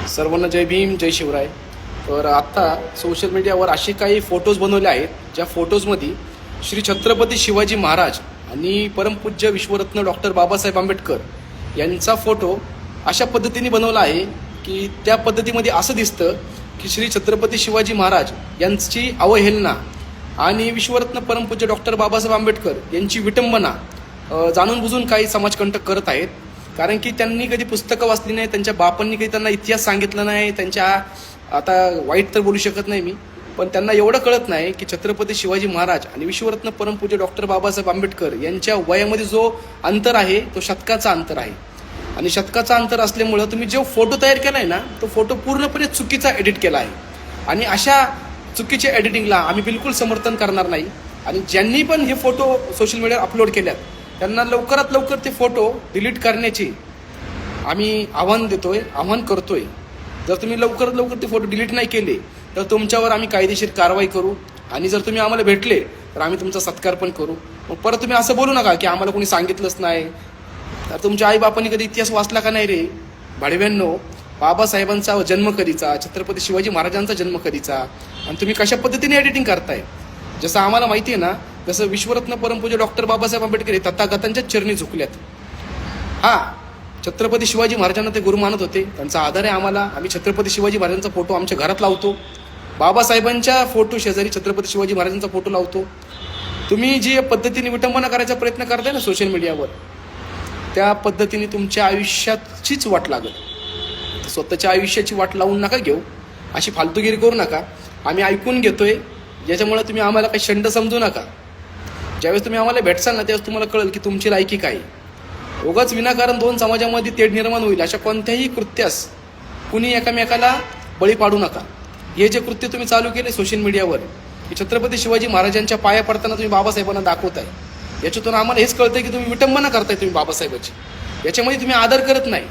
सर्वांना जय भीम, जय शिवराय. तर आत्ता सोशल मीडियावर असे काही फोटोज बनवले आहेत ज्या फोटोजमध्ये श्री छत्रपती शिवाजी महाराज आणि परमपूज्य विश्वरत्न डॉक्टर बाबासाहेब आंबेडकर यांचा फोटो अशा पद्धतीने बनवला आहे की त्या पद्धतीमध्ये असं दिसतं की श्री छत्रपती शिवाजी महाराज यांची अवहेलना आणि विश्वरत्न परमपूज्य डॉक्टर बाबासाहेब आंबेडकर यांची विटंबना जाणून बुजून काही समाजकंटक करत आहेत. कारण की त्यांनी कधी पुस्तकं वाचली नाही, त्यांच्या बापांनी कधी त्यांना इतिहास सांगितला नाही. त्यांच्या आता वाईट तर बोलू शकत नाही मी, पण त्यांना एवढं कळत नाही की छत्रपती शिवाजी महाराज आणि विश्वरत्न परमपूज्य डॉक्टर बाबासाहेब आंबेडकर यांच्या वयामध्ये जो अंतर आहे तो शतकाचा अंतर आहे. आणि शतकाचा अंतर असल्यामुळं तुम्ही जो फोटो तयार केला आहे ना, तो फोटो पूर्णपणे चुकीचा एडिट केला आहे. आणि अशा चुकीच्या एडिटिंगला आम्ही बिलकुल समर्थन करणार नाही. आणि ज्यांनी पण हे फोटो सोशल मीडियावर अपलोड केल्यात त्यांना लवकरात लवकर ते फोटो डिलीट करण्याची आम्ही आव्हान करतोय. जर तुम्ही लवकरात लवकर ते फोटो डिलीट नाही केले तर तुमच्यावर आम्ही कायदेशीर कारवाई करू. आणि जर तुम्ही आम्हाला भेटले तर आम्ही तुमचा सत्कार पण करू. मग परत तुम्ही असं बोलू नका की आम्हाला कोणी सांगितलंच नाही. तर तुमच्या आईबापांनी कधी इतिहास वाचला का नाही रे भाडव्यांनो? बाबासाहेबांचा जन्म कधीचा, छत्रपती शिवाजी महाराजांचा जन्म कधीचा, आणि तुम्ही कशा पद्धतीने एडिटिंग करताय? जसं आम्हाला माहिती आहे ना, जसं विश्वरत्न परमपूज्य डॉक्टर बाबासाहेब आंबेडकर हे तथागतांच्या चरणी झुकल्यात. छत्रपती शिवाजी महाराजांना ते गुरु मानत होते, त्यांचा आदर आहे आम्हाला. आम्ही छत्रपती शिवाजी महाराजांचा फोटो आमच्या घरात लावतो. बाबासाहेबांच्या फोटो शेजारी छत्रपती शिवाजी महाराजांचा फोटो लावतो. तुम्ही जी पद्धतीने विटंबना करायचा प्रयत्न करताय ना सोशल मीडियावर, त्या पद्धतीने तुमच्या आयुष्याचीच वाट लागेल. स्वतःच्या आयुष्याची वाट लावून नका घेऊ, अशी फालतूगिरी करू नका. आम्ही ऐकून घेतोय, याच्यामुळे तुम्ही आम्हाला काही शंड समजू नका. ज्यावेळेस तुम्ही आम्हाला भेटसाल ना, त्यावेळेस तुम्हाला कळेल की तुमची लायकी काय. उगाच विनाकारण दोन समाजामध्ये तेढ निर्माण होईल अशा कोणत्याही कृत्यास कुणी एकामेकाला बळी पाडू नका. हे जे कृत्य तुम्ही चालू केले सोशल मीडियावर, की छत्रपती शिवाजी महाराजांच्या पाया पडताना तुम्ही बाबासाहेबांना दाखवताय, याच्यातून आम्हाला हेच कळतंय की तुम्ही विटंबना करताय तुम्ही बाबासाहेबांची. याच्यामध्ये तुम्ही आदर करत नाही.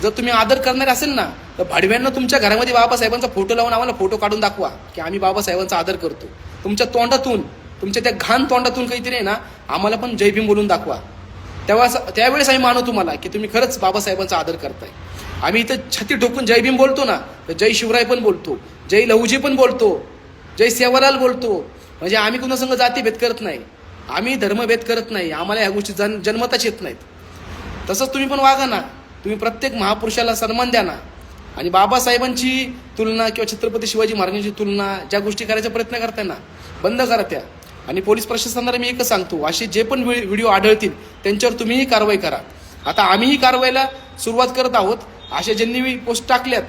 जर तुम्ही आदर करणार असेल ना, तर भाडव्यांना तुमच्या घरामध्ये बाबासाहेबांचा फोटो लावून आम्हाला फोटो काढून दाखवा की आम्ही बाबासाहेबांचा आदर करतो. तुमच्या तोंडातून, तुमच्या त्या घाण तोंडातून काहीतरी आहे ना, आम्हाला पण जय भीम बोलून दाखवा. त्यावेळेस आम्ही मानू तुम्हाला की तुम्ही खरंच बाबासाहेबांचा आदर करताय. आम्ही इथं छाती ठोकून जय भीम बोलतो ना, तर जय शिवराय पण बोलतो, जय लहुजी पण बोलतो, जय सेवालाल बोलतो. म्हणजे आम्ही कुणासंग जातीभेद करत नाही, आम्ही धर्मभेद करत नाही. आम्हाला ह्या गोष्टी जन्मताच येत नाहीत. तसंच तुम्ही पण वागा ना. तुम्ही प्रत्येक महापुरुषाला सन्मान द्या ना. आणि बाबासाहेबांची तुलना किंवा छत्रपती शिवाजी महाराजांची तुलना ज्या गोष्टी करायचा प्रयत्न करताय ना, बंद करा त्या. आणि पोलीस प्रशासनाला मी एकच सांगतो, असे जे पण व्हिडिओ आढळतील त्यांच्यावर तुम्हीही कारवाई करा. आता आम्हीही कारवाईला सुरुवात करत आहोत. अशा ज्यांनी पोस्ट टाकल्यात